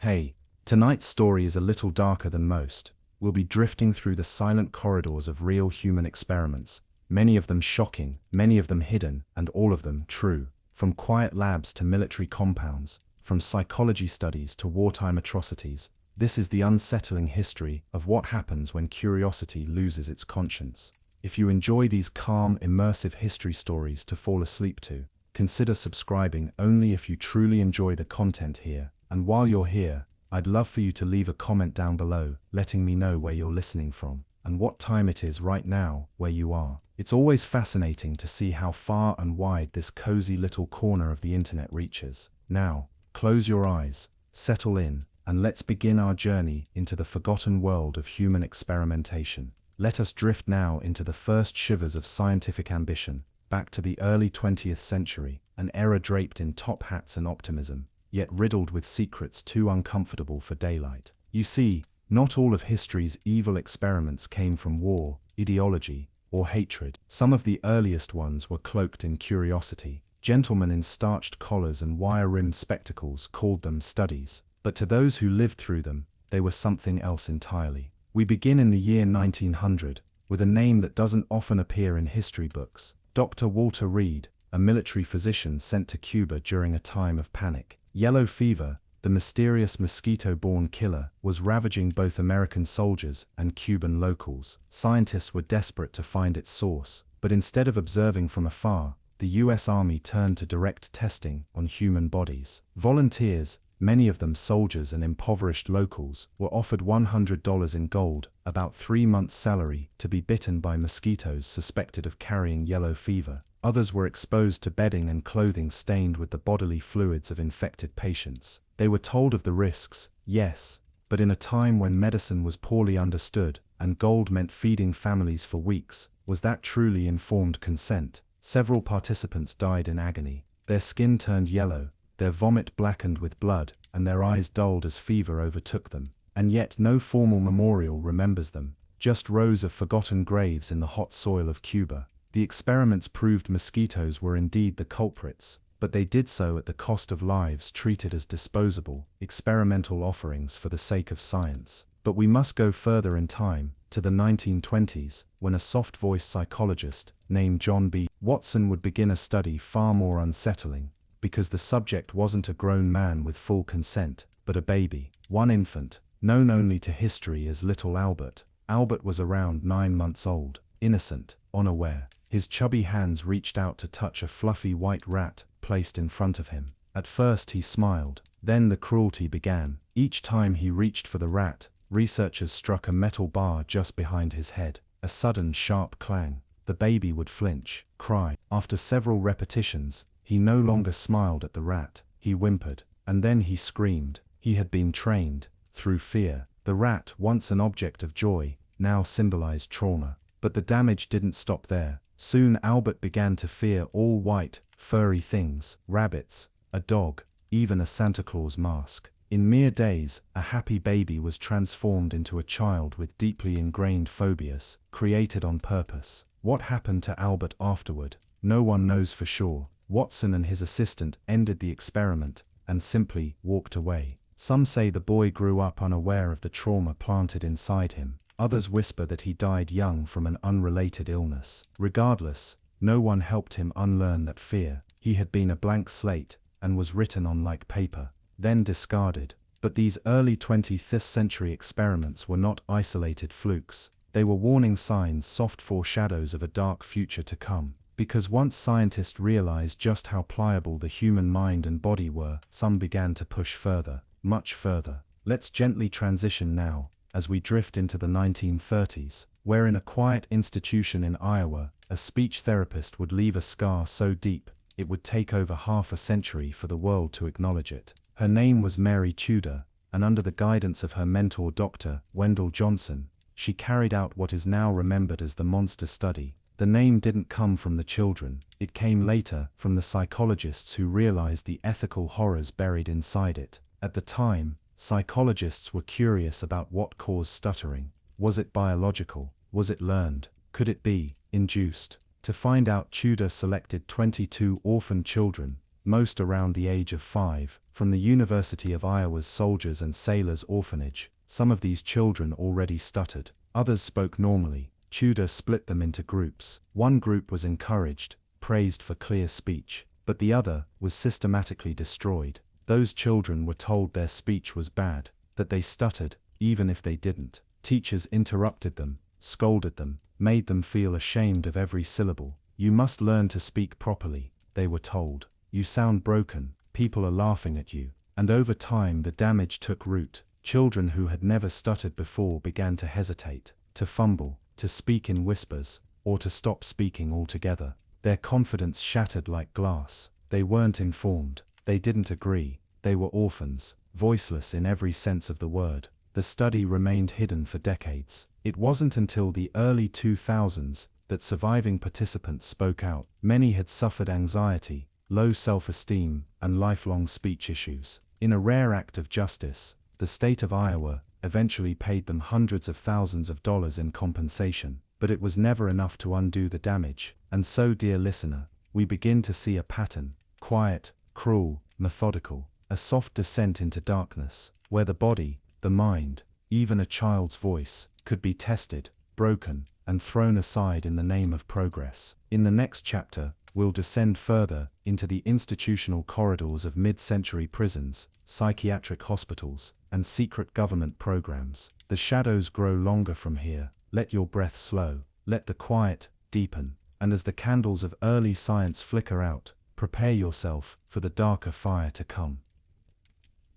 Hey, tonight's story is a little darker than most. We'll be drifting through the silent corridors of real human experiments, many of them shocking, many of them hidden, and all of them true. From quiet labs to military compounds, from psychology studies to wartime atrocities, this is the unsettling history of what happens when curiosity loses its conscience. If you enjoy these calm, immersive history stories to fall asleep to, consider subscribing only if you truly enjoy the content here. And while you're here, I'd love for you to leave a comment down below, letting me know where you're listening from, and what time it is right now where you are. It's always fascinating to see how far and wide this cozy little corner of the internet reaches. Now, close your eyes, settle in, and let's begin our journey into the forgotten world of human experimentation. Let us drift now into the first shivers of scientific ambition, back to the early 20th century, an era draped in top hats and optimism, yet riddled with secrets too uncomfortable for daylight. You see, not all of history's evil experiments came from war, ideology, or hatred. Some of the earliest ones were cloaked in curiosity. Gentlemen in starched collars and wire-rimmed spectacles called them studies, but to those who lived through them, they were something else entirely. We begin in the year 1900, with a name that doesn't often appear in history books. Dr. Walter Reed, a military physician sent to Cuba during a time of panic. Yellow fever, the mysterious mosquito-borne killer, was ravaging both American soldiers and Cuban locals. Scientists were desperate to find its source, but instead of observing from afar, the US Army turned to direct testing on human bodies. Volunteers, many of them soldiers and impoverished locals, were offered $100 in gold, about 3 months' salary, to be bitten by mosquitoes suspected of carrying yellow fever. Others were exposed to bedding and clothing stained with the bodily fluids of infected patients. They were told of the risks, yes, but in a time when medicine was poorly understood, and gold meant feeding families for weeks, was that truly informed consent? Several participants died in agony. Their skin turned yellow, their vomit blackened with blood, and their eyes dulled as fever overtook them. And yet no formal memorial remembers them, just rows of forgotten graves in the hot soil of Cuba. The experiments proved mosquitoes were indeed the culprits, but they did so at the cost of lives treated as disposable, experimental offerings for the sake of science. But we must go further in time, to the 1920s, when a soft-voiced psychologist named John B. Watson would begin a study far more unsettling, because the subject wasn't a grown man with full consent, but a baby, one infant, known only to history as Little Albert. Albert was around 9 months old, innocent, unaware. His chubby hands reached out to touch a fluffy white rat placed in front of him. At first he smiled, then the cruelty began. Each time he reached for the rat, researchers struck a metal bar just behind his head. A sudden sharp clang. The baby would flinch, cry. After several repetitions, he no longer smiled at the rat. He whimpered, and then he screamed. He had been trained, through fear. The rat, once an object of joy, now symbolized trauma. But the damage didn't stop there. Soon Albert began to fear all white, furry things, rabbits, a dog, even a Santa Claus mask. In mere days, a happy baby was transformed into a child with deeply ingrained phobias, created on purpose. What happened to Albert afterward? No one knows for sure. Watson and his assistant ended the experiment and simply walked away. Some say the boy grew up unaware of the trauma planted inside him. Others whisper that he died young from an unrelated illness. Regardless, no one helped him unlearn that fear. He had been a blank slate and was written on like paper, then discarded. But these early 20th century experiments were not isolated flukes. They were warning signs, soft foreshadows of a dark future to come. Because once scientists realized just how pliable the human mind and body were, some began to push further, much further. Let's gently transition now, as we drift into the 1930s, where in a quiet institution in Iowa, a speech therapist would leave a scar so deep, it would take over half a century for the world to acknowledge it. Her name was Mary Tudor, and under the guidance of her mentor Dr. Wendell Johnson, she carried out what is now remembered as the monster study. The name didn't come from the children, it came later from the psychologists who realized the ethical horrors buried inside it. At the time, psychologists were curious about what caused stuttering. Was it biological? Was it learned? Could it be induced? To find out, Tudor selected 22 orphan children, most around the age of 5, from the University of Iowa's Soldiers and Sailors Orphanage. Some of these children already stuttered. Others spoke normally. Tudor split them into groups. One group was encouraged, praised for clear speech, but the other was systematically destroyed. Those children were told their speech was bad, that they stuttered, even if they didn't. Teachers interrupted them, scolded them, made them feel ashamed of every syllable. You must learn to speak properly, they were told. You sound broken, people are laughing at you. And over time the damage took root. Children who had never stuttered before began to hesitate, to fumble, to speak in whispers, or to stop speaking altogether. Their confidence shattered like glass. They weren't informed, they didn't agree, they were orphans, voiceless in every sense of the word. The study remained hidden for decades. It wasn't until the early 2000s that surviving participants spoke out. Many had suffered anxiety, low self-esteem, and lifelong speech issues. In a rare act of justice, the state of Iowa eventually paid them hundreds of thousands of dollars in compensation, but it was never enough to undo the damage. And so, dear listener, we begin to see a pattern: quiet, cruel, methodical, a soft descent into darkness, where the body, the mind, even a child's voice, could be tested, broken, and thrown aside in the name of progress. In the next chapter, we'll descend further into the institutional corridors of mid-century prisons, psychiatric hospitals, and secret government programs. The shadows grow longer from here. Let your breath slow, let the quiet deepen, and as the candles of early science flicker out, prepare yourself for the darker fire to come.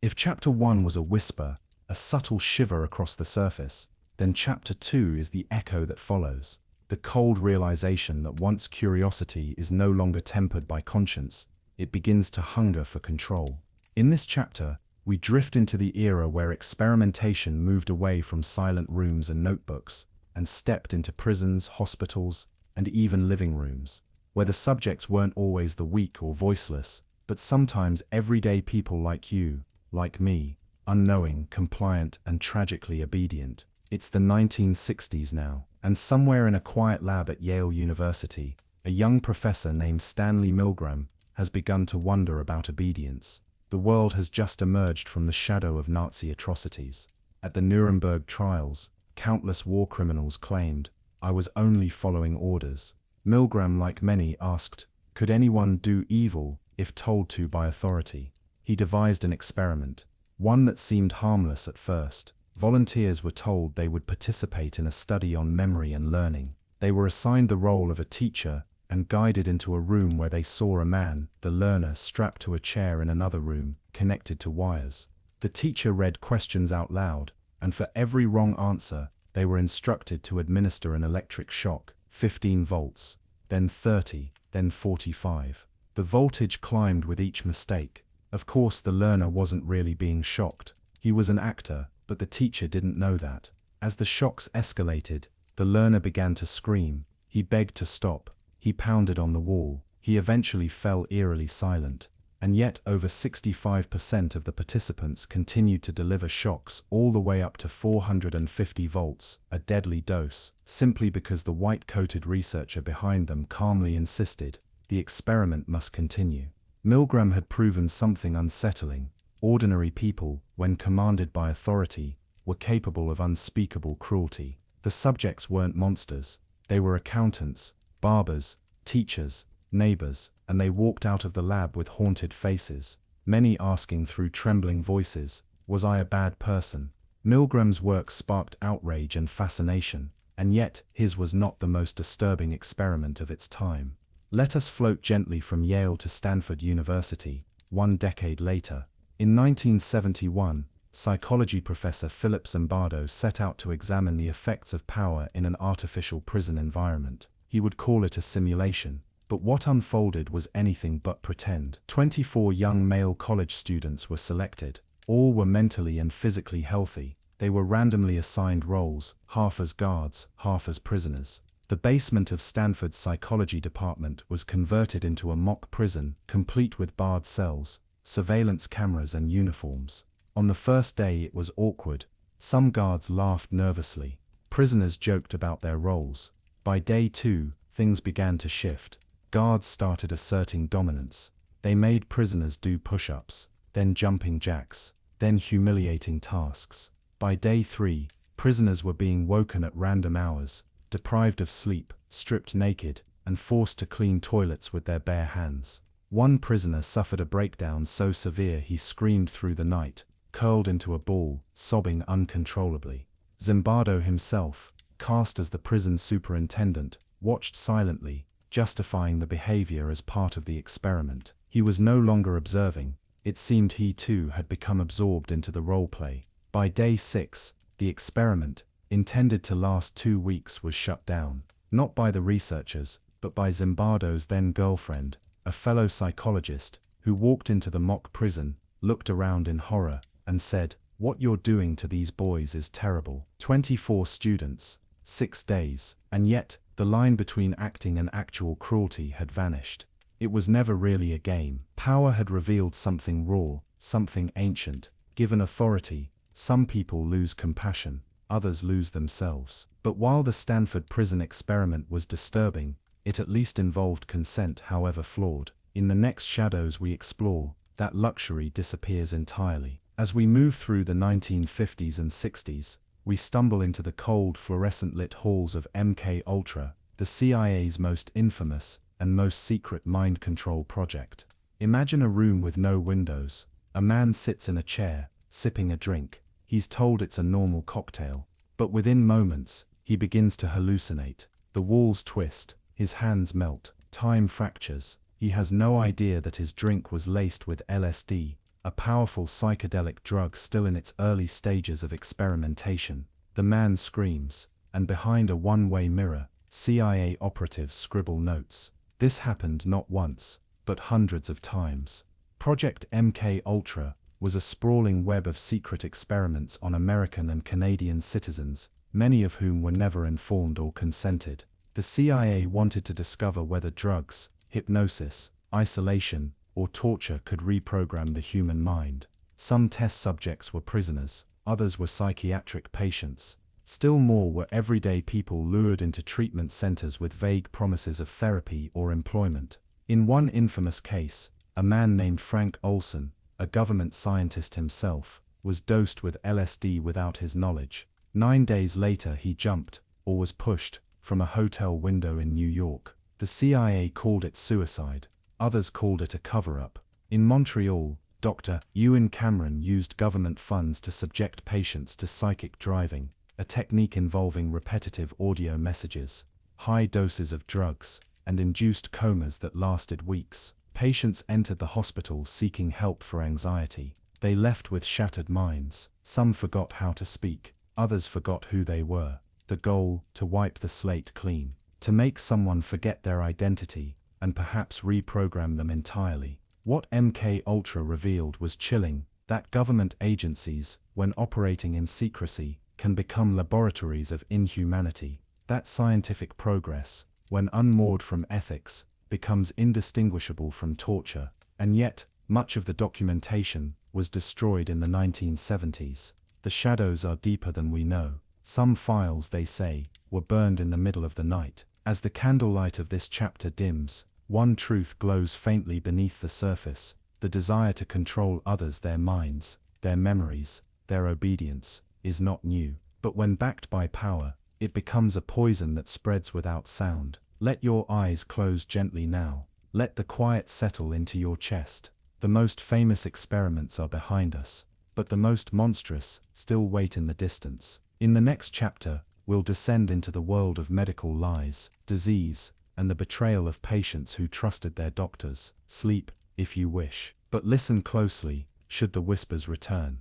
If Chapter 1 was a whisper, a subtle shiver across the surface, then Chapter 2 is the echo that follows. The cold realization that once curiosity is no longer tempered by conscience, it begins to hunger for control. In this chapter, we drift into the era where experimentation moved away from silent rooms and notebooks, and stepped into prisons, hospitals, and even living rooms, where the subjects weren't always the weak or voiceless, but sometimes everyday people like you, like me, unknowing, compliant, and tragically obedient. It's the 1960s now, and somewhere in a quiet lab at Yale University, a young professor named Stanley Milgram has begun to wonder about obedience. The world has just emerged from the shadow of Nazi atrocities. At the Nuremberg trials, countless war criminals claimed, "I was only following orders." Milgram, like many, asked, could anyone do evil if told to by authority? He devised an experiment, one that seemed harmless at first. Volunteers were told they would participate in a study on memory and learning. They were assigned the role of a teacher and guided into a room where they saw a man, the learner, strapped to a chair in another room, connected to wires. The teacher read questions out loud, and for every wrong answer, they were instructed to administer an electric shock, 15 volts, then 30, then 45. The voltage climbed with each mistake. Of course, the learner wasn't really being shocked. He was an actor, but the teacher didn't know that. As the shocks escalated, the learner began to scream. He begged to stop. He pounded on the wall. He eventually fell eerily silent. And yet over 65% of the participants continued to deliver shocks all the way up to 450 volts, a deadly dose, simply because the white-coated researcher behind them calmly insisted the experiment must continue. Milgram had proven something unsettling. Ordinary people, when commanded by authority, were capable of unspeakable cruelty. The subjects weren't monsters. They were accountants, barbers, teachers, neighbors, and they walked out of the lab with haunted faces, many asking through trembling voices, "Was I a bad person?" Milgram's work sparked outrage and fascination, and yet his was not the most disturbing experiment of its time. Let us float gently from Yale to Stanford University, 1 decade later. In 1971, psychology professor Philip Zimbardo set out to examine the effects of power in an artificial prison environment. He would call it a simulation, but what unfolded was anything but pretend. 24 young male college students were selected. All were mentally and physically healthy. They were randomly assigned roles, half as guards, half as prisoners. The basement of Stanford's psychology department was converted into a mock prison, complete with barred cells, surveillance cameras and uniforms. On the first day it was awkward. Some guards laughed nervously. Prisoners joked about their roles. By day 2, things began to shift. Guards started asserting dominance. They made prisoners do push-ups, then jumping jacks, then humiliating tasks. By day 3, prisoners were being woken at random hours, deprived of sleep, stripped naked, and forced to clean toilets with their bare hands. One prisoner suffered a breakdown so severe he screamed through the night, curled into a ball, sobbing uncontrollably. Zimbardo himself, cast as the prison superintendent, watched silently, justifying the behavior as part of the experiment. He was no longer observing, it seemed he too had become absorbed into the role-play. By day 6, the experiment, intended to last 2 weeks, was shut down, not by the researchers, but by Zimbardo's then-girlfriend, a fellow psychologist, who walked into the mock prison, looked around in horror, and said, "What you're doing to these boys is terrible." 24 students, 6 days, and yet, the line between acting and actual cruelty had vanished. It was never really a game. Power had revealed something raw, something ancient. Given authority, some people lose compassion, others lose themselves. But while the Stanford prison experiment was disturbing, it at least involved consent, however flawed. In the next shadows we explore, that luxury disappears entirely. As we move through the 1950s and 60s, we stumble into the cold, fluorescent-lit halls of MK Ultra, the CIA's most infamous and most secret mind control project. Imagine a room with no windows. A man sits in a chair, sipping a drink. He's told it's a normal cocktail. But within moments, he begins to hallucinate. The walls twist, his hands melt, time fractures. He has no idea that his drink was laced with LSD, a powerful psychedelic drug still in its early stages of experimentation. The man screams, and behind a one-way mirror, CIA operatives scribble notes. This happened not once, but hundreds of times. Project MK Ultra was a sprawling web of secret experiments on American and Canadian citizens, many of whom were never informed or consented. The CIA wanted to discover whether drugs, hypnosis, isolation, or torture could reprogram the human mind. Some test subjects were prisoners, others were psychiatric patients. Still more were everyday people lured into treatment centers with vague promises of therapy or employment. In one infamous case, a man named Frank Olson, a government scientist himself, was dosed with LSD without his knowledge. 9 days later he jumped, or was pushed, from a hotel window in New York. The CIA called it suicide. Others called it a cover-up. In Montreal, Dr. Ewan Cameron used government funds to subject patients to psychic driving, a technique involving repetitive audio messages, high doses of drugs, and induced comas that lasted weeks. Patients entered the hospital seeking help for anxiety. They left with shattered minds. Some forgot how to speak, others forgot who they were. The goal, to wipe the slate clean, to make someone forget their identity, and perhaps reprogram them entirely. What MK Ultra revealed was chilling, that government agencies, when operating in secrecy, can become laboratories of inhumanity. That scientific progress, when unmoored from ethics, becomes indistinguishable from torture. And yet, much of the documentation was destroyed in the 1970s. The shadows are deeper than we know. Some files, they say, were burned in the middle of the night. As the candlelight of this chapter dims, one truth glows faintly beneath the surface: the desire to control others, their minds, their memories, their obedience, is not new. But when backed by power, it becomes a poison that spreads without sound. Let your eyes close gently now. Let the quiet settle into your chest. The most famous experiments are behind us, but the most monstrous still wait in the distance. In the next chapter, we'll descend into the world of medical lies, disease, and the betrayal of patients who trusted their doctors. Sleep, if you wish, but listen closely, should the whispers return.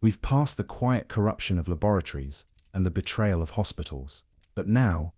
We've passed the quiet corruption of laboratories and the betrayal of hospitals. But now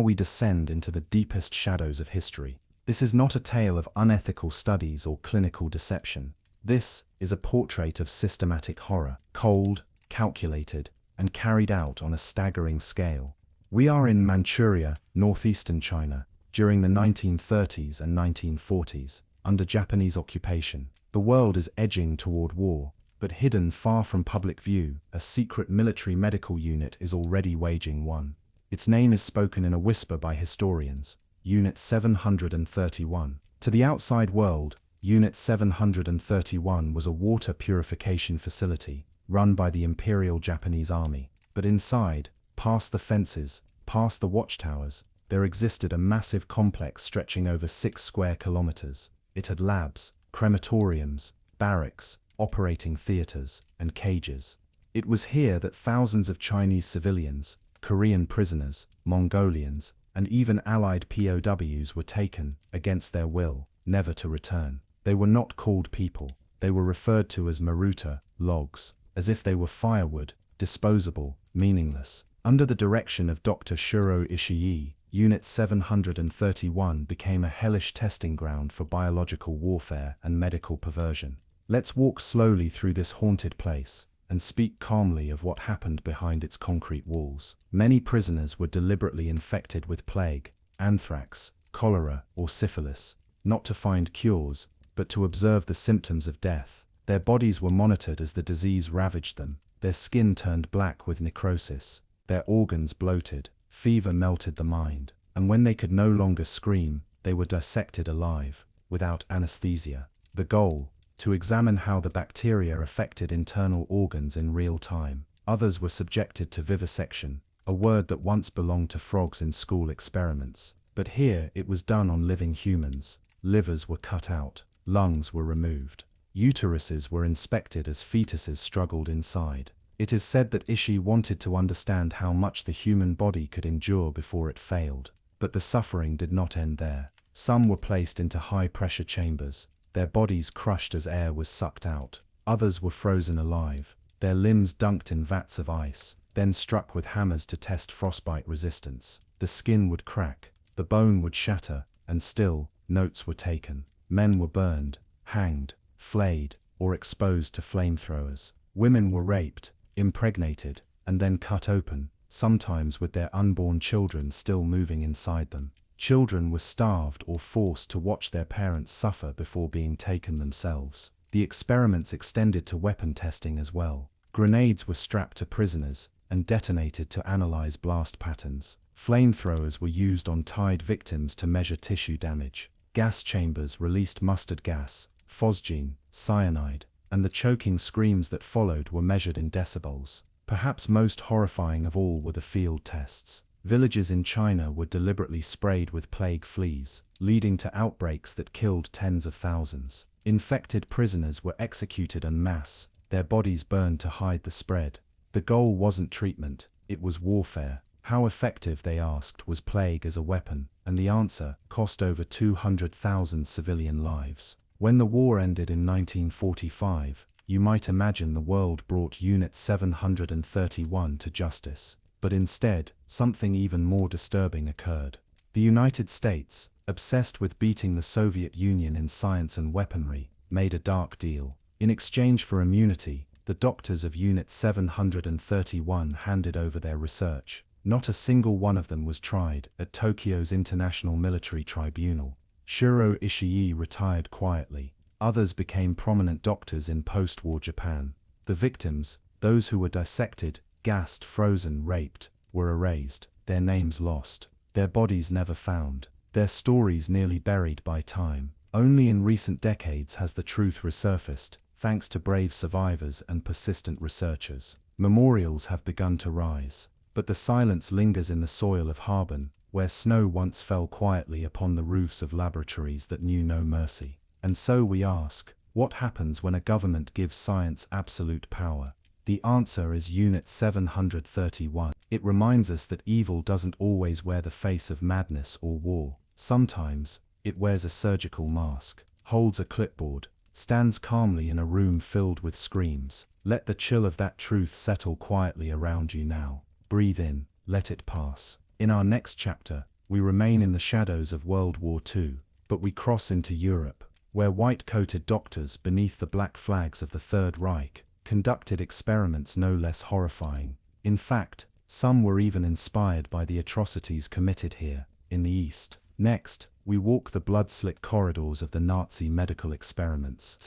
we descend into the deepest shadows of history. This is not a tale of unethical studies or clinical deception. This is a portrait of systematic horror, cold, calculated, and carried out on a staggering scale. We are in Manchuria, northeastern China, during the 1930s and 1940s, under Japanese occupation. The world is edging toward war, but hidden far from public view, a secret military medical unit is already waging one. Its name is spoken in a whisper by historians: Unit 731. To the outside world, Unit 731 was a water purification facility run by the Imperial Japanese Army. But inside, past the fences, past the watchtowers, there existed a massive complex stretching over 6 square kilometers. It had labs, crematoriums, barracks, operating theaters, and cages. It was here that thousands of Chinese civilians, Korean prisoners, Mongolians, and even Allied POWs were taken, against their will, never to return. They were not called people. They were referred to as maruta, logs, as if they were firewood, disposable, meaningless. Under the direction of Dr. Shuro Ishii, Unit 731 became a hellish testing ground for biological warfare and medical perversion. Let's walk slowly through this haunted place and speak calmly of what happened behind its concrete walls. Many prisoners were deliberately infected with plague, anthrax, cholera, or syphilis, not to find cures, but to observe the symptoms of death. Their bodies were monitored as the disease ravaged them. Their skin turned black with necrosis, their organs bloated, fever melted the mind, and when they could no longer scream, they were dissected alive, without anesthesia. The goal: to examine how the bacteria affected internal organs in real time. Others were subjected to vivisection, a word that once belonged to frogs in school experiments. But here it was done on living humans. Livers were cut out, lungs were removed, uteruses were inspected as fetuses struggled inside. It is said that Ishii wanted to understand how much the human body could endure before it failed. But the suffering did not end there. Some were placed into high-pressure chambers, their bodies crushed as air was sucked out. Others were frozen alive, their limbs dunked in vats of ice, then struck with hammers to test frostbite resistance. The skin would crack, the bone would shatter, and still, notes were taken. Men were burned, hanged, flayed, or exposed to flamethrowers. Women were raped, impregnated, and then cut open, sometimes with their unborn children still moving inside them. Children were starved or forced to watch their parents suffer before being taken themselves. The experiments extended to weapon testing as well. Grenades were strapped to prisoners and detonated to analyze blast patterns. Flamethrowers were used on tied victims to measure tissue damage. Gas chambers released mustard gas, phosgene, cyanide, and the choking screams that followed were measured in decibels. Perhaps most horrifying of all were the field tests. Villages in China were deliberately sprayed with plague fleas, leading to outbreaks that killed tens of thousands. Infected prisoners were executed en masse, their bodies burned to hide the spread. The goal wasn't treatment, it was warfare. How effective, they asked, was plague as a weapon? And the answer: cost over 200,000 civilian lives. When the war ended in 1945, you might imagine the world brought Unit 731 to justice. But instead, something even more disturbing occurred. The United States, obsessed with beating the Soviet Union in science and weaponry, made a dark deal. In exchange for immunity, the doctors of Unit 731 handed over their research. Not a single one of them was tried at Tokyo's International Military Tribunal. Shuro Ishii retired quietly. Others became prominent doctors in post-war Japan. The victims, those who were dissected, gassed, frozen, raped, were erased, their names lost, their bodies never found, their stories nearly buried by time. Only in recent decades has the truth resurfaced, thanks to brave survivors and persistent researchers. Memorials have begun to rise, but the silence lingers in the soil of Harbin, where snow once fell quietly upon the roofs of laboratories that knew no mercy. And so we ask, what happens when a government gives science absolute power? The answer is Unit 731. It reminds us that evil doesn't always wear the face of madness or war. Sometimes, it wears a surgical mask, holds a clipboard, stands calmly in a room filled with screams. Let the chill of that truth settle quietly around you now. Breathe in, let it pass. In our next chapter, we remain in the shadows of World War II, but we cross into Europe, where white-coated doctors beneath the black flags of the Third Reich conducted experiments no less horrifying. In fact, some were even inspired by the atrocities committed here, in the East. Next, we walk the blood-slick corridors of the Nazi medical experiments.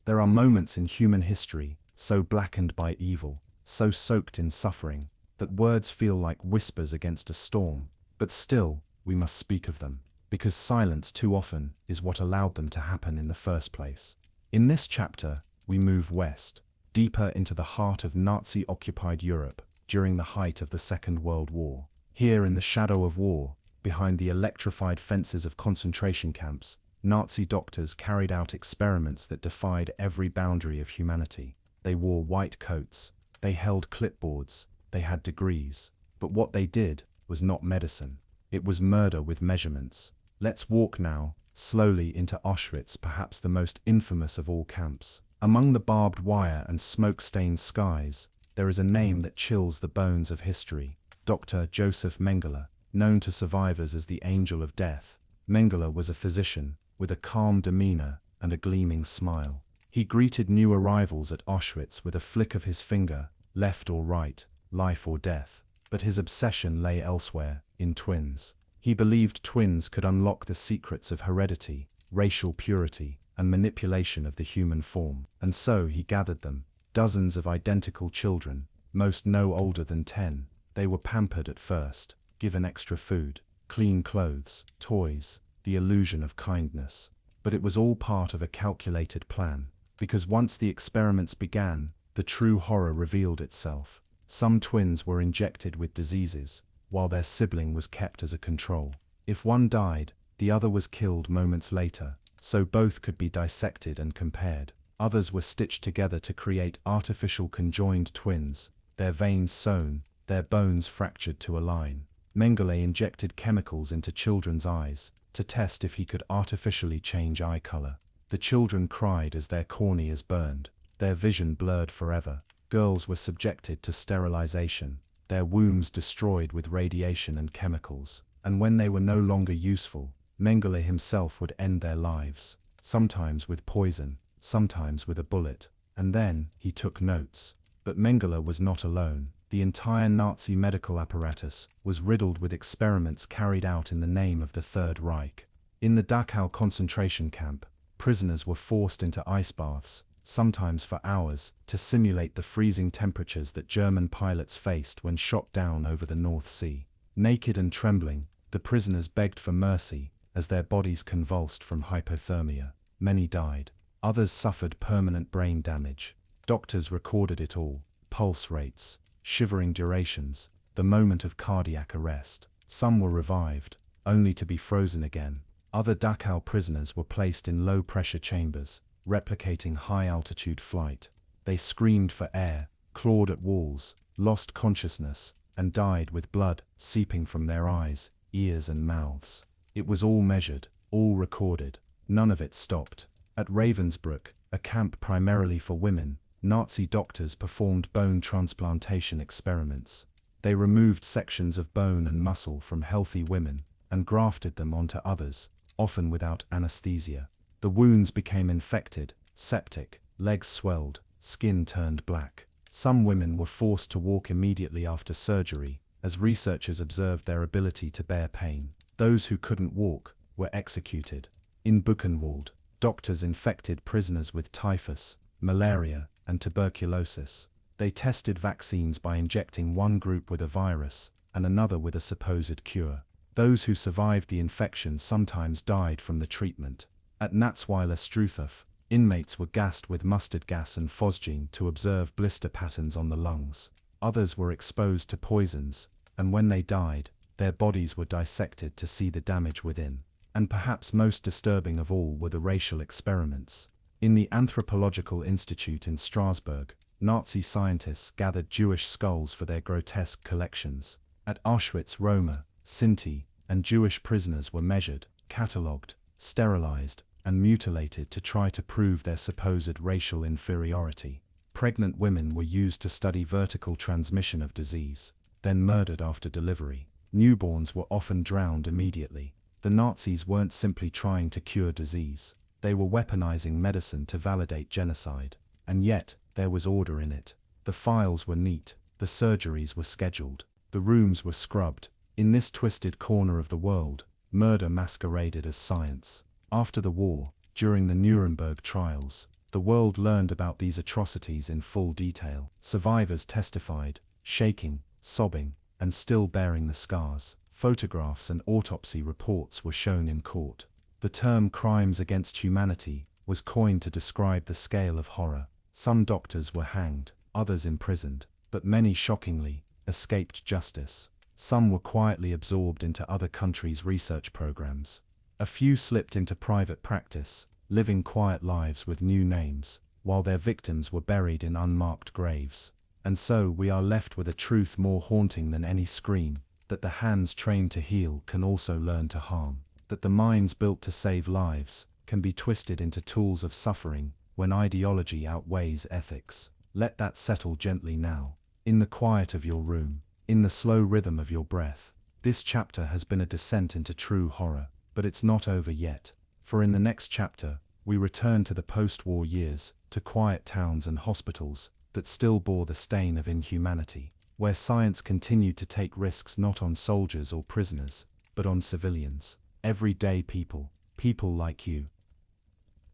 There are moments in human history, so blackened by evil, so soaked in suffering, that words feel like whispers against a storm. But still, we must speak of them, because silence too often is what allowed them to happen in the first place. In this chapter, we move west, deeper into the heart of Nazi-occupied Europe during the height of the Second World War. Here in the shadow of war, behind the electrified fences of concentration camps, Nazi doctors carried out experiments that defied every boundary of humanity. They wore white coats, they held clipboards, they had degrees. But what they did was not medicine. It was murder with measurements. Let's walk now, slowly into Auschwitz, perhaps the most infamous of all camps. Among the barbed wire and smoke-stained skies, there is a name that chills the bones of history: Dr. Joseph Mengele, known to survivors as the Angel of Death. Mengele was a physician, with a calm demeanor and a gleaming smile. He greeted new arrivals at Auschwitz with a flick of his finger, left or right, life or death. But his obsession lay elsewhere, in twins. He believed twins could unlock the secrets of heredity, racial purity, and manipulation of the human form. And so he gathered them, dozens of identical children, most no older than 10. They were pampered at first, given extra food, clean clothes, toys, the illusion of kindness. But it was all part of a calculated plan, because once the experiments began, the true horror revealed itself. Some twins were injected with diseases, while their sibling was kept as a control. If one died, the other was killed moments later, so both could be dissected and compared. Others were stitched together to create artificial conjoined twins, their veins sewn, their bones fractured to align. Mengele injected chemicals into children's eyes, to test if he could artificially change eye color. The children cried as their corneas burned, their vision blurred forever. Girls were subjected to sterilization, their wombs destroyed with radiation and chemicals. And when they were no longer useful, Mengele himself would end their lives, sometimes with poison, sometimes with a bullet. And then, he took notes. But Mengele was not alone. The entire Nazi medical apparatus was riddled with experiments carried out in the name of the Third Reich. In the Dachau concentration camp, prisoners were forced into ice baths, sometimes for hours, to simulate the freezing temperatures that German pilots faced when shot down over the North Sea. Naked and trembling, the prisoners begged for mercy, as their bodies convulsed from hypothermia. Many died. Others suffered permanent brain damage. Doctors recorded it all: pulse rates, shivering durations, the moment of cardiac arrest. Some were revived, only to be frozen again. Other Dachau prisoners were placed in low-pressure chambers, replicating high-altitude flight. They screamed for air, clawed at walls, lost consciousness, and died with blood seeping from their eyes, ears and mouths. It was all measured, all recorded. None of it stopped. At Ravensbrück, a camp primarily for women, Nazi doctors performed bone transplantation experiments. They removed sections of bone and muscle from healthy women and grafted them onto others, often without anesthesia. The wounds became infected, septic, legs swelled, skin turned black. Some women were forced to walk immediately after surgery, as researchers observed their ability to bear pain. Those who couldn't walk were executed. In Buchenwald, doctors infected prisoners with typhus, malaria, and tuberculosis. They tested vaccines by injecting one group with a virus and another with a supposed cure. Those who survived the infection sometimes died from the treatment. At Natzweiler Struthof, inmates were gassed with mustard gas and phosgene to observe blister patterns on the lungs. Others were exposed to poisons, and when they died, their bodies were dissected to see the damage within. And perhaps most disturbing of all were the racial experiments. In the Anthropological Institute in Strasbourg, Nazi scientists gathered Jewish skulls for their grotesque collections. At Auschwitz, Roma, Sinti, and Jewish prisoners were measured, catalogued, sterilized, and mutilated to try to prove their supposed racial inferiority. Pregnant women were used to study vertical transmission of disease, then murdered after delivery. Newborns were often drowned immediately. The Nazis weren't simply trying to cure disease. They were weaponizing medicine to validate genocide. And yet, there was order in it. The files were neat, the surgeries were scheduled, the rooms were scrubbed. In this twisted corner of the world, murder masqueraded as science. After the war, during the Nuremberg trials, the world learned about these atrocities in full detail. Survivors testified, shaking, sobbing, and still bearing the scars. photographs and autopsy reports were shown in court. The term crimes against humanity was coined to describe the scale of horror. Some doctors were hanged, others imprisoned, but many, shockingly, escaped justice. Some were quietly absorbed into other countries' research programs. A few slipped into private practice, living quiet lives with new names, while their victims were buried in unmarked graves. And so we are left with a truth more haunting than any scream, that the hands trained to heal can also learn to harm, that the minds built to save lives can be twisted into tools of suffering when ideology outweighs ethics. Let that settle gently now, in the quiet of your room, in the slow rhythm of your breath. This chapter has been a descent into true horror, but it's not over yet, for in the next chapter, we return to the post-war years, to quiet towns and hospitals that still bore the stain of inhumanity, where science continued to take risks not on soldiers or prisoners, but on civilians, everyday people, people like you.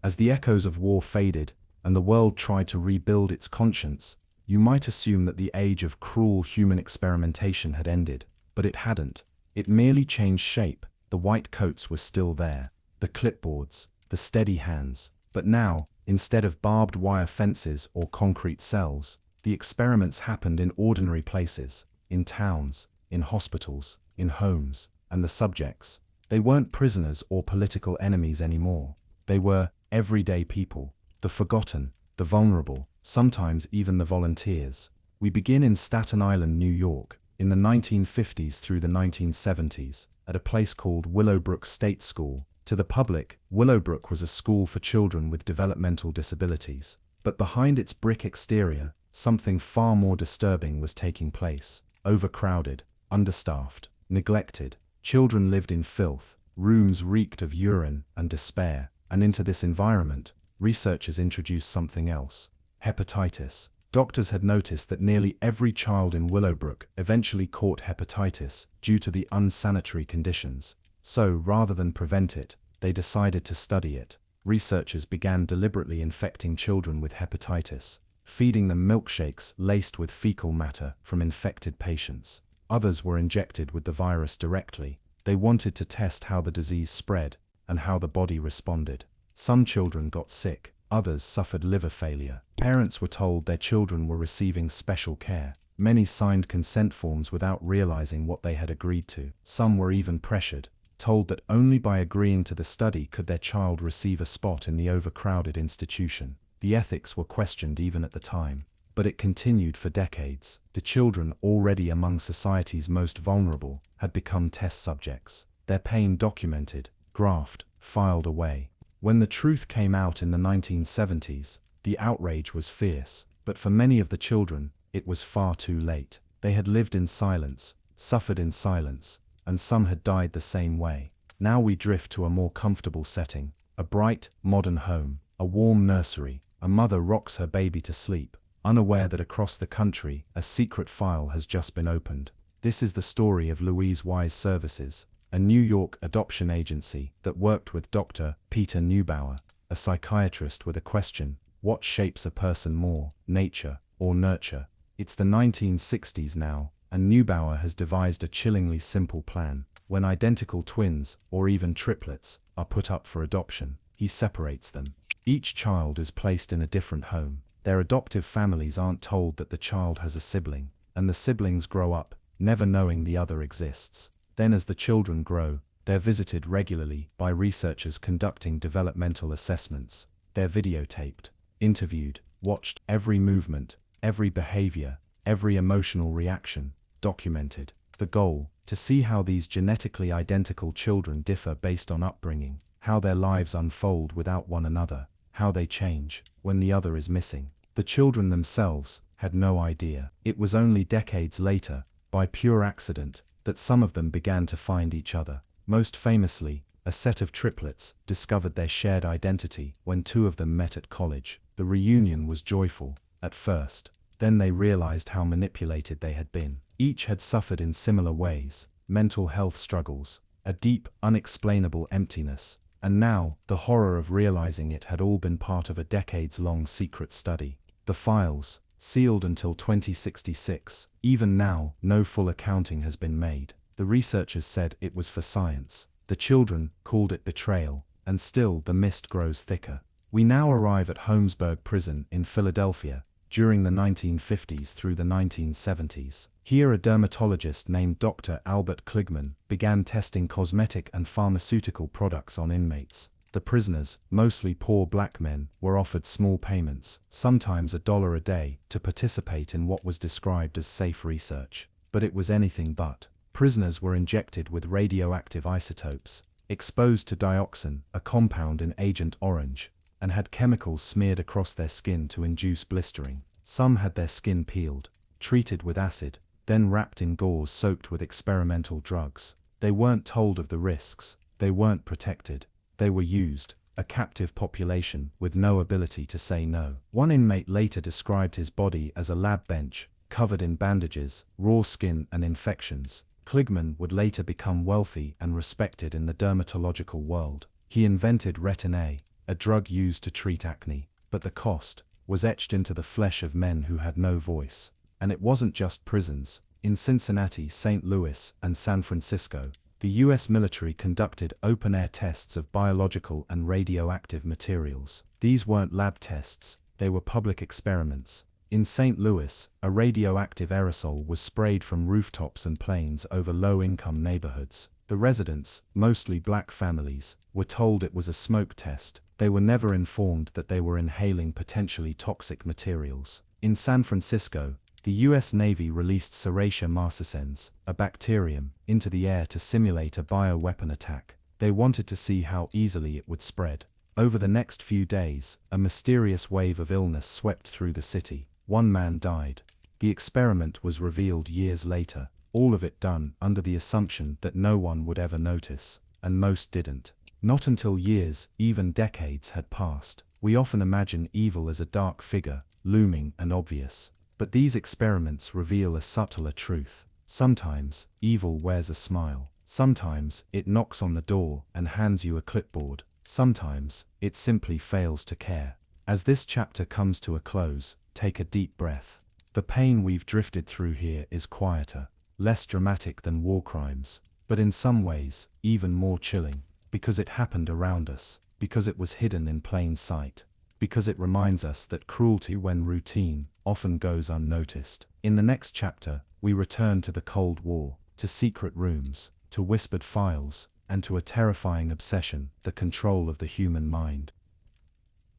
As the echoes of war faded, and the world tried to rebuild its conscience, you might assume that the age of cruel human experimentation had ended, but it hadn't. It merely changed shape. The white coats were still there, the clipboards, the steady hands, but now, instead of barbed wire fences or concrete cells, the experiments happened in ordinary places, in towns, in hospitals, in homes, and the subjects, they weren't prisoners or political enemies anymore. They were everyday people, the forgotten, the vulnerable, sometimes even the volunteers. We begin in Staten Island, New York, in the 1950s through the 1970s, at a place called Willowbrook State School. To the public, Willowbrook was a school for children with developmental disabilities. But behind its brick exterior, something far more disturbing was taking place. Overcrowded, understaffed, neglected, children lived in filth, rooms reeked of urine and despair, and into this environment, researchers introduced something else: hepatitis. Doctors had noticed that nearly every child in Willowbrook eventually caught hepatitis due to the unsanitary conditions. So, rather than prevent it, they decided to study it. Researchers began deliberately infecting children with hepatitis, feeding them milkshakes laced with fecal matter from infected patients. Others were injected with the virus directly. They wanted to test how the disease spread and how the body responded. Some children got sick, others suffered liver failure. Parents were told their children were receiving special care. Many signed consent forms without realizing what they had agreed to. Some were even pressured, told that only by agreeing to the study could their child receive a spot in the overcrowded institution. The ethics were questioned even at the time, but it continued for decades. The children, already among society's most vulnerable, had become test subjects, their pain documented, graphed, filed away. When the truth came out in the 1970s, the outrage was fierce, but for many of the children, it was far too late. They had lived in silence, suffered in silence, and some had died the same way. Now we drift to a more comfortable setting, a bright, modern home, a warm nursery. A mother rocks her baby to sleep, unaware that across the country, a secret file has just been opened. This is the story of Louise Wise Services, a New York adoption agency that worked with Dr. Peter Neubauer, a psychiatrist with a question: what shapes a person more, nature or nurture? It's the 1960s now, and Neubauer has devised a chillingly simple plan. When identical twins, or even triplets, are put up for adoption, he separates them. Each child is placed in a different home. Their adoptive families aren't told that the child has a sibling, and the siblings grow up, never knowing the other exists. Then as the children grow, they're visited regularly by researchers conducting developmental assessments. They're videotaped, interviewed, watched, every movement, every behavior, every emotional reaction, documented. The goal: to see how these genetically identical children differ based on upbringing, how their lives unfold without one another, how they change when the other is missing. The children themselves had no idea. It was only decades later, by pure accident, that some of them began to find each other. Most famously, a set of triplets discovered their shared identity when two of them met at college. The reunion was joyful, at first. Then they realized how manipulated they had been. Each had suffered in similar ways: mental health struggles, a deep, unexplainable emptiness. And now, the horror of realizing it had all been part of a decades-long secret study. The files, sealed until 2066. Even now, no full accounting has been made. The researchers said it was for science. The children called it betrayal, and still the mist grows thicker. We now arrive at Holmesburg Prison in Philadelphia, during the 1950s through the 1970s. Here a dermatologist named Dr. Albert Kligman began testing cosmetic and pharmaceutical products on inmates. The prisoners, mostly poor black men, were offered small payments, sometimes $1 a day, to participate in what was described as safe research. But it was anything but. Prisoners were injected with radioactive isotopes, exposed to dioxin, a compound in Agent Orange, and had chemicals smeared across their skin to induce blistering. Some had their skin peeled, treated with acid, then wrapped in gauze soaked with experimental drugs. They weren't told of the risks, they weren't protected, they were used, a captive population with no ability to say no. One inmate later described his body as a lab bench, covered in bandages, raw skin and infections. Kligman would later become wealthy and respected in the dermatological world. He invented Retin-A, a drug used to treat acne, but the cost was etched into the flesh of men who had no voice. And it wasn't just prisons. In Cincinnati, St. Louis, and San Francisco, the US military conducted open-air tests of biological and radioactive materials. These weren't lab tests, they were public experiments. In St. Louis, a radioactive aerosol was sprayed from rooftops and planes over low-income neighborhoods. The residents, mostly black families, were told it was a smoke test. They were never informed that they were inhaling potentially toxic materials. In San Francisco, the US Navy released Serratia marcescens, a bacterium, into the air to simulate a bioweapon attack. They wanted to see how easily it would spread. Over the next few days, a mysterious wave of illness swept through the city. One man died. The experiment was revealed years later, all of it done under the assumption that no one would ever notice, and most didn't. Not until years, even decades, had passed. We often imagine evil as a dark figure, looming and obvious. But these experiments reveal a subtler truth. Sometimes, evil wears a smile. Sometimes, it knocks on the door and hands you a clipboard. Sometimes, it simply fails to care. As this chapter comes to a close, take a deep breath. The pain we've drifted through here is quieter, less dramatic than war crimes, but in some ways, even more chilling, because it happened around us, because it was hidden in plain sight, because it reminds us that cruelty, when routine, often goes unnoticed. In the next chapter, we return to the Cold War, to secret rooms, to whispered files, and to a terrifying obsession, the control of the human mind.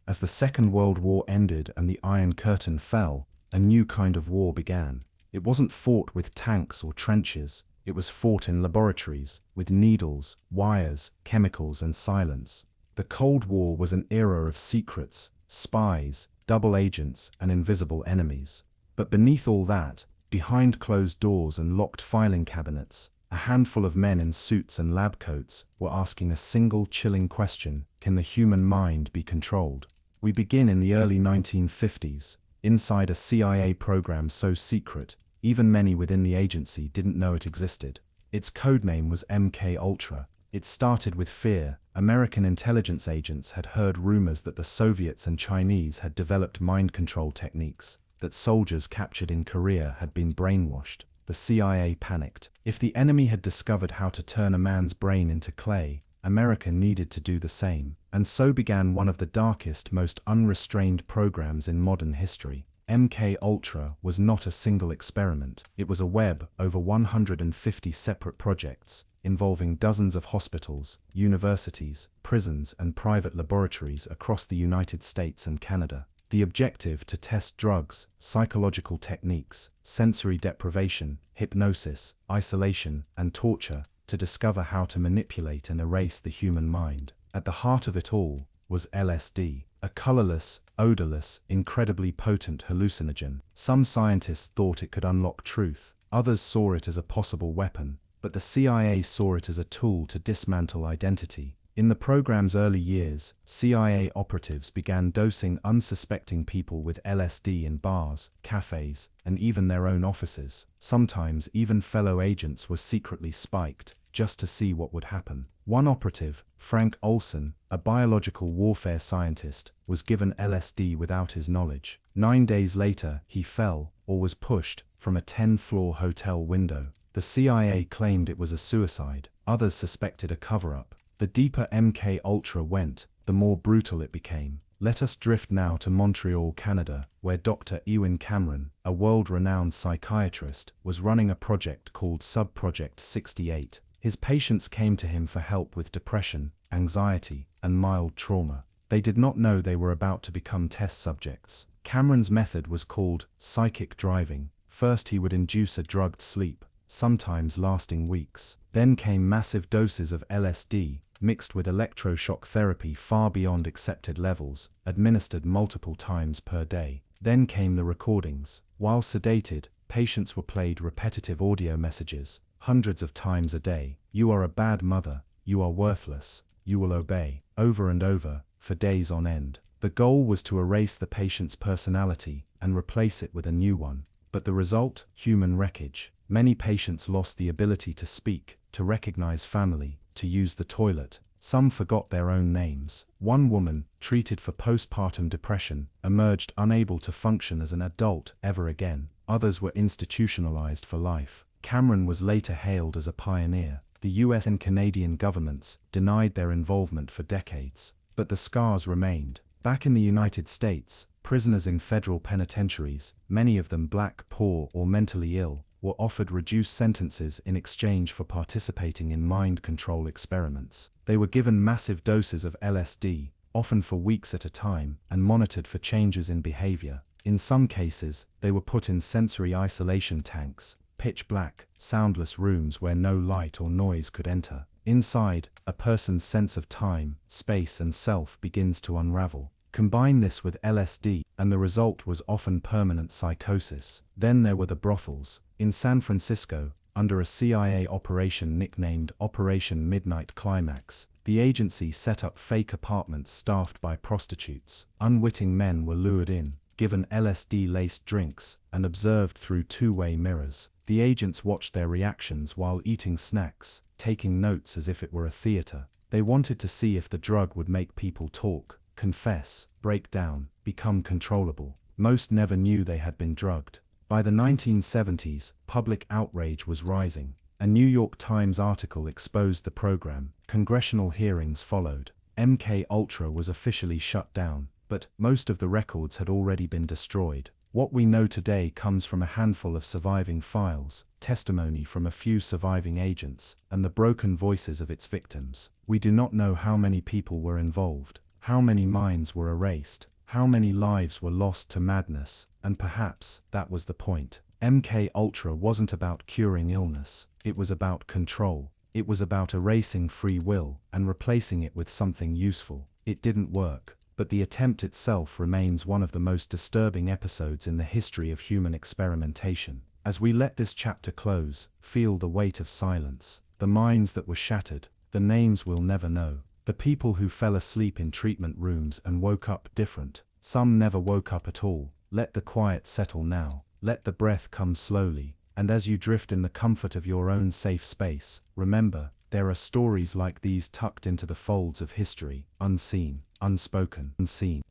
As the Second World War ended and the Iron Curtain fell, a new kind of war began. It wasn't fought with tanks or trenches, it was fought in laboratories, with needles, wires, chemicals, and silence. The Cold War was an era of secrets, spies, double agents, and invisible enemies. But beneath all that, behind closed doors and locked filing cabinets, a handful of men in suits and lab coats were asking a single chilling question: can the human mind be controlled? We begin in the early 1950s, inside a CIA program so secret, even many within the agency didn't know it existed. Its codename was MK-Ultra. It started with fear. American intelligence agents had heard rumors that the Soviets and Chinese had developed mind control techniques, that soldiers captured in Korea had been brainwashed. The CIA panicked. If the enemy had discovered how to turn a man's brain into clay, America needed to do the same. And so began one of the darkest, most unrestrained programs in modern history. MK-Ultra was not a single experiment. It was a web over 150 separate projects, involving dozens of hospitals, universities, prisons, and private laboratories across the United States and Canada. The objective: to test drugs, psychological techniques, sensory deprivation, hypnosis, isolation, and torture, to discover how to manipulate and erase the human mind. At the heart of it all was LSD, a colorless, odorless, incredibly potent hallucinogen. Some scientists thought it could unlock truth, others saw it as a possible weapon, but the CIA saw it as a tool to dismantle identity. In the program's early years, CIA operatives began dosing unsuspecting people with LSD in bars, cafes, and even their own offices. Sometimes even fellow agents were secretly spiked, just to see what would happen. One operative, Frank Olson, a biological warfare scientist, was given LSD without his knowledge. 9 days later, he fell, or was pushed, from a 10-floor hotel window. The CIA claimed it was a suicide, others suspected a cover-up. The deeper MK Ultra went, the more brutal it became. Let us drift now to Montreal, Canada, where Dr. Ewan Cameron, a world-renowned psychiatrist, was running a project called Sub-Project 68. His patients came to him for help with depression, anxiety, and mild trauma. They did not know they were about to become test subjects. Cameron's method was called psychic driving. First he would induce a drugged sleep, sometimes lasting weeks. Then came massive doses of LSD, mixed with electroshock therapy far beyond accepted levels, administered multiple times per day. Then came the recordings. While sedated, patients were played repetitive audio messages, hundreds of times a day. "You are a bad mother, you are worthless, you will obey," over and over, for days on end. The goal was to erase the patient's personality and replace it with a new one. But the result? Human wreckage. Many patients lost the ability to speak, to recognize family, to use the toilet. Some forgot their own names. One woman, treated for postpartum depression, emerged unable to function as an adult ever again. Others were institutionalized for life. Cameron was later hailed as a pioneer. The US and Canadian governments denied their involvement for decades. But the scars remained. Back in the United States, prisoners in federal penitentiaries, many of them black, poor, or mentally ill, were offered reduced sentences in exchange for participating in mind control experiments. They were given massive doses of LSD, often for weeks at a time, and monitored for changes in behavior. In some cases, they were put in sensory isolation tanks, pitch black, soundless rooms where no light or noise could enter. Inside, a person's sense of time, space, and self begins to unravel. Combine this with LSD, and the result was often permanent psychosis. Then there were the brothels. In San Francisco, under a CIA operation nicknamed Operation Midnight Climax, the agency set up fake apartments staffed by prostitutes. Unwitting men were lured in, given LSD-laced drinks, and observed through two-way mirrors. The agents watched their reactions while eating snacks, taking notes as if it were a theater. They wanted to see if the drug would make people talk, confess, break down, become controllable. Most never knew they had been drugged. By the 1970s, public outrage was rising. A New York Times article exposed the program. Congressional hearings followed. MK Ultra was officially shut down, but most of the records had already been destroyed. What we know today comes from a handful of surviving files, testimony from a few surviving agents, and the broken voices of its victims. We do not know how many people were involved, how many minds were erased, how many lives were lost to madness, and perhaps that was the point. MK Ultra wasn't about curing illness, it was about control. It was about erasing free will and replacing it with something useful. It didn't work. But the attempt itself remains one of the most disturbing episodes in the history of human experimentation. As we let this chapter close, feel the weight of silence. The minds that were shattered, the names we'll never know. The people who fell asleep in treatment rooms and woke up different. Some never woke up at all. Let the quiet settle now. Let the breath come slowly. And as you drift in the comfort of your own safe space, remember, there are stories like these tucked into the folds of history, unseen, unspoken, unseen.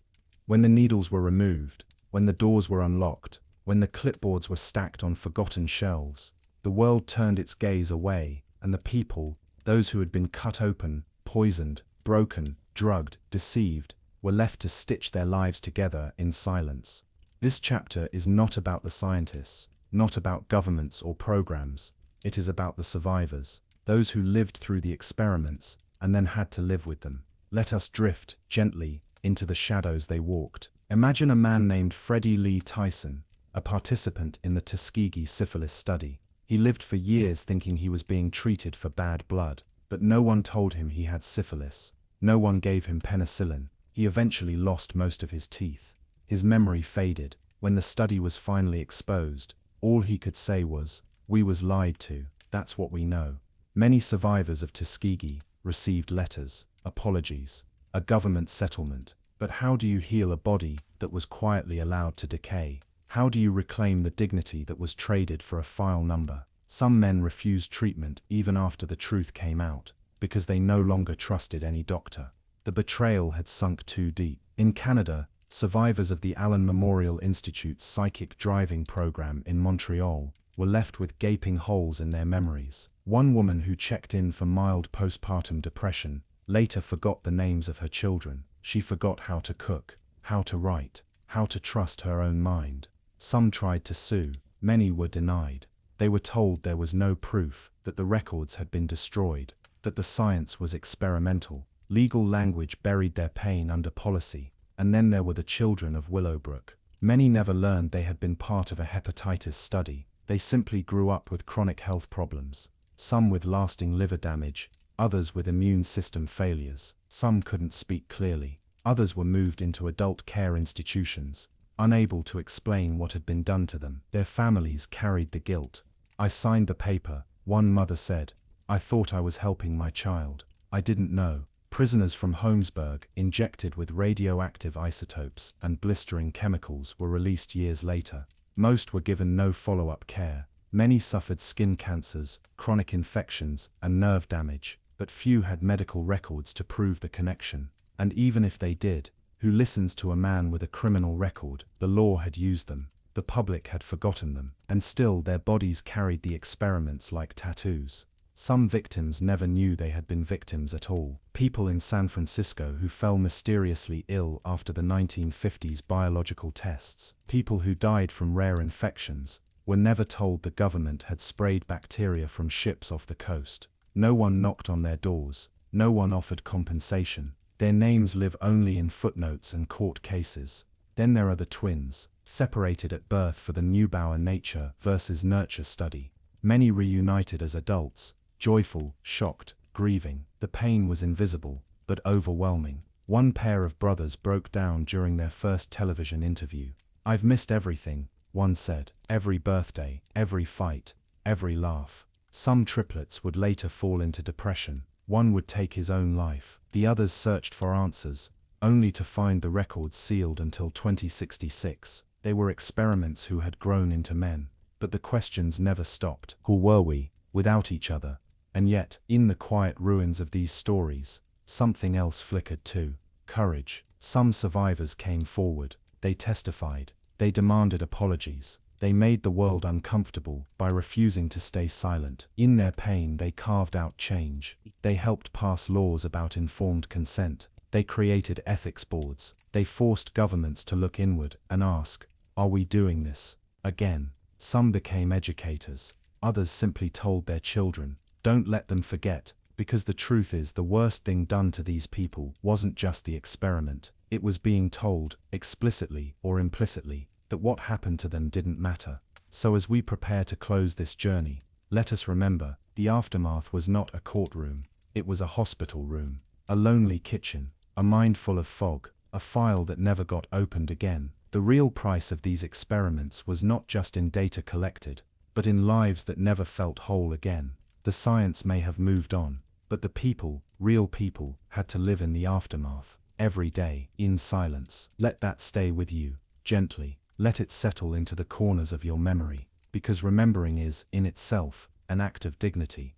When the needles were removed, when the doors were unlocked, when the clipboards were stacked on forgotten shelves, the world turned its gaze away, and the people, those who had been cut open, poisoned, broken, drugged, deceived, were left to stitch their lives together in silence. This chapter is not about the scientists, not about governments or programs. It is about the survivors, those who lived through the experiments and then had to live with them. Let us drift, gently, into the shadows they walked. Imagine a man named Freddie Lee Tyson, a participant in the Tuskegee syphilis study. He lived for years thinking he was being treated for bad blood, but no one told him he had syphilis. No one gave him penicillin. He eventually lost most of his teeth. His memory faded. When the study was finally exposed, all he could say was, "We was lied to, that's what we know." Many survivors of Tuskegee received letters, apologies, a government settlement. But how do you heal a body that was quietly allowed to decay? How do you reclaim the dignity that was traded for a file number? Some men refused treatment even after the truth came out, because they no longer trusted any doctor. The betrayal had sunk too deep. In Canada, survivors of the Allen Memorial Institute's psychic driving program in Montreal were left with gaping holes in their memories. One woman who checked in for mild postpartum depression later forgot the names of her children. She forgot how to cook, how to write, how to trust her own mind. Some tried to sue, many were denied. They were told there was no proof, that the records had been destroyed, that the science was experimental. Legal language buried their pain under policy. And then there were the children of Willowbrook. Many never learned they had been part of a hepatitis study. They simply grew up with chronic health problems. Some with lasting liver damage, others with immune system failures. Some couldn't speak clearly. Others were moved into adult care institutions, unable to explain what had been done to them. Their families carried the guilt. "I signed the paper," one mother said. "I thought I was helping my child. I didn't know." Prisoners from Holmesburg, injected with radioactive isotopes and blistering chemicals, were released years later. Most were given no follow-up care. Many suffered skin cancers, chronic infections, and nerve damage, but few had medical records to prove the connection. And even if they did, who listens to a man with a criminal record? The law had used them. The public had forgotten them. And still their bodies carried the experiments like tattoos. Some victims never knew they had been victims at all. People in San Francisco who fell mysteriously ill after the 1950s biological tests. People who died from rare infections were never told the government had sprayed bacteria from ships off the coast. No one knocked on their doors. No one offered compensation. Their names live only in footnotes and court cases. Then there are the twins, separated at birth for the Neubauer nature versus nurture study. Many reunited as adults, joyful, shocked, grieving. The pain was invisible, but overwhelming. One pair of brothers broke down during their first television interview. "I've missed everything," one said. "Every birthday, every fight, every laugh." Some triplets would later fall into depression. One would take his own life. The others searched for answers, only to find the records sealed until 2066. They were experiments who had grown into men. But the questions never stopped. Who were we, without each other? And yet, in the quiet ruins of these stories, something else flickered too. Courage. Some survivors came forward. They testified. They demanded apologies. They made the world uncomfortable by refusing to stay silent. In their pain they carved out change. They helped pass laws about informed consent. They created ethics boards. They forced governments to look inward and ask, "Are we doing this again?" Some became educators. Others simply told their children, "Don't let them forget," because the truth is the worst thing done to these people wasn't just the experiment. It was being told, explicitly or implicitly, that what happened to them didn't matter. So as we prepare to close this journey, let us remember, the aftermath was not a courtroom. It was a hospital room, a lonely kitchen, a mind full of fog, a file that never got opened again. The real price of these experiments was not just in data collected, but in lives that never felt whole again. The science may have moved on, but the people, real people, had to live in the aftermath, every day, in silence. Let that stay with you, gently. Let it settle into the corners of your memory, because remembering is, in itself, an act of dignity.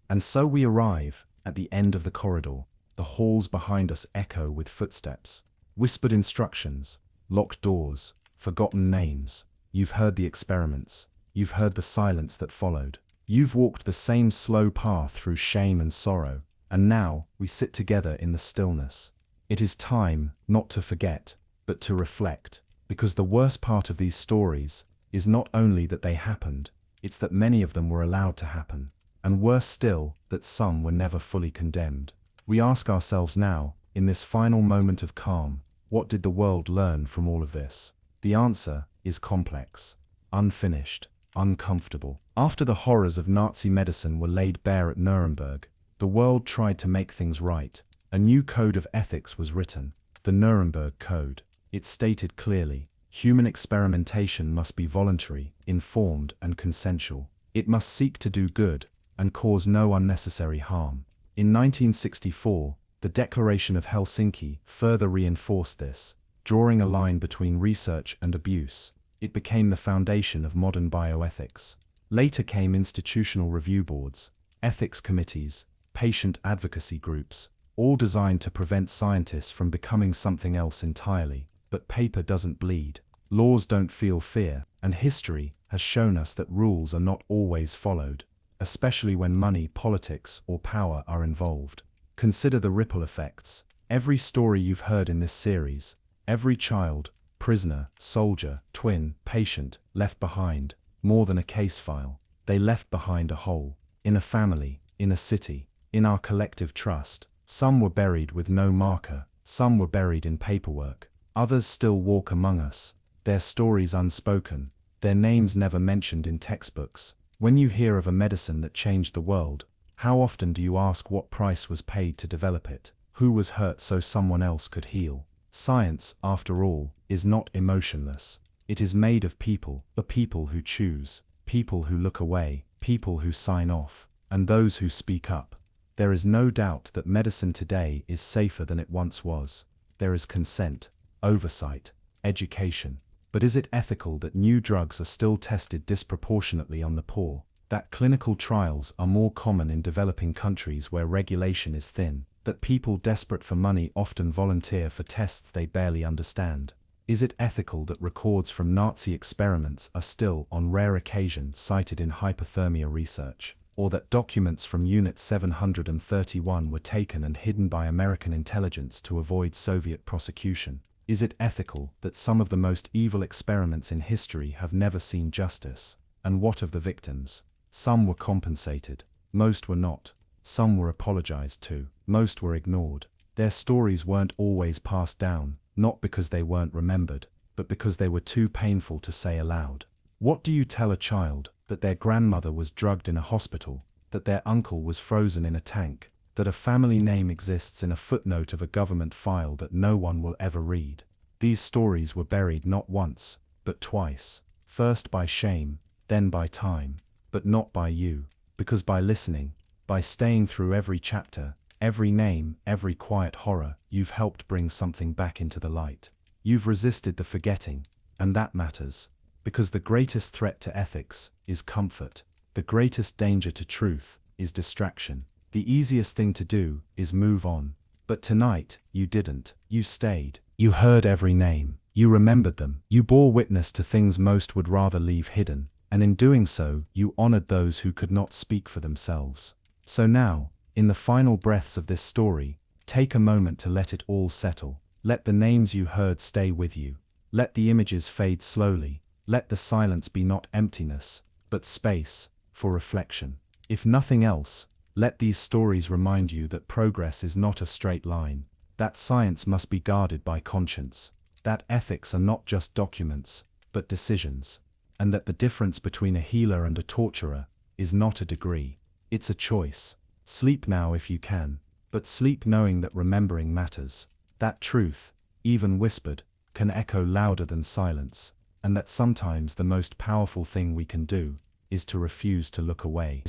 And so we arrive at the end of the corridor. The halls behind us echo with footsteps, whispered instructions, locked doors, forgotten names. You've heard the experiments. You've heard the silence that followed. You've walked the same slow path through shame and sorrow, and now we sit together in the stillness. It is time not to forget, but to reflect, because the worst part of these stories is not only that they happened, it's that many of them were allowed to happen, and worse still, that some were never fully condemned. We ask ourselves now, in this final moment of calm, what did the world learn from all of this? The answer is complex, unfinished, uncomfortable. After the horrors of Nazi medicine were laid bare at Nuremberg, the world tried to make things right. A new code of ethics was written, the Nuremberg Code. It stated clearly, human experimentation must be voluntary, informed, and consensual. It must seek to do good and cause no unnecessary harm. In 1964, the Declaration of Helsinki further reinforced this, drawing a line between research and abuse. It became the foundation of modern bioethics. Later came institutional review boards, ethics committees, patient advocacy groups, all designed to prevent scientists from becoming something else entirely. But paper doesn't bleed, laws don't feel fear, and history, has shown us that rules are not always followed, especially when money, politics, or power are involved. Consider the ripple effects. Every story you've heard in this series, every child, prisoner, soldier, twin, patient, left behind, more than a case file. They left behind a hole. In a family, in a city, in our collective trust. Some were buried with no marker, some were buried in paperwork. Others still walk among us, their stories unspoken, their names never mentioned in textbooks. When you hear of a medicine that changed the world, how often do you ask what price was paid to develop it? Who was hurt so someone else could heal? Science, after all, is not emotionless. It is made of people, the people who choose, people who look away, people who sign off, and those who speak up. There is no doubt that medicine today is safer than it once was. There is consent, oversight, education. But is it ethical that new drugs are still tested disproportionately on the poor? That clinical trials are more common in developing countries where regulation is thin? That people desperate for money often volunteer for tests they barely understand? Is it ethical that records from Nazi experiments are still, on rare occasion, cited in hypothermia research? Or that documents from Unit 731 were taken and hidden by American intelligence to avoid Soviet prosecution? Is it ethical that some of the most evil experiments in history have never seen justice? And what of the victims? Some were compensated, most were not. Some were apologized to, most were ignored. Their stories weren't always passed down, not because they weren't remembered, but because they were too painful to say aloud. What do you tell a child? That their grandmother was drugged in a hospital, that their uncle was frozen in a tank, that a family name exists in a footnote of a government file that no one will ever read? These stories were buried not once, but twice. First by shame, then by time, but not by you, because by listening, by staying through every chapter, every name, every quiet horror, you've helped bring something back into the light. You've resisted the forgetting, and that matters. Because the greatest threat to ethics is comfort. The greatest danger to truth is distraction. The easiest thing to do is move on. But tonight, you didn't. You stayed. You heard every name. You remembered them. You bore witness to things most would rather leave hidden. And in doing so, you honored those who could not speak for themselves. So now, in the final breaths of this story, take a moment to let it all settle. Let the names you heard stay with you. Let the images fade slowly. Let the silence be not emptiness, but space for reflection. If nothing else, let these stories remind you that progress is not a straight line, that science must be guarded by conscience, that ethics are not just documents, but decisions, and that the difference between a healer and a torturer is not a degree, it's a choice. Sleep now if you can, but sleep knowing that remembering matters, that truth, even whispered, can echo louder than silence. And that sometimes the most powerful thing we can do is to refuse to look away,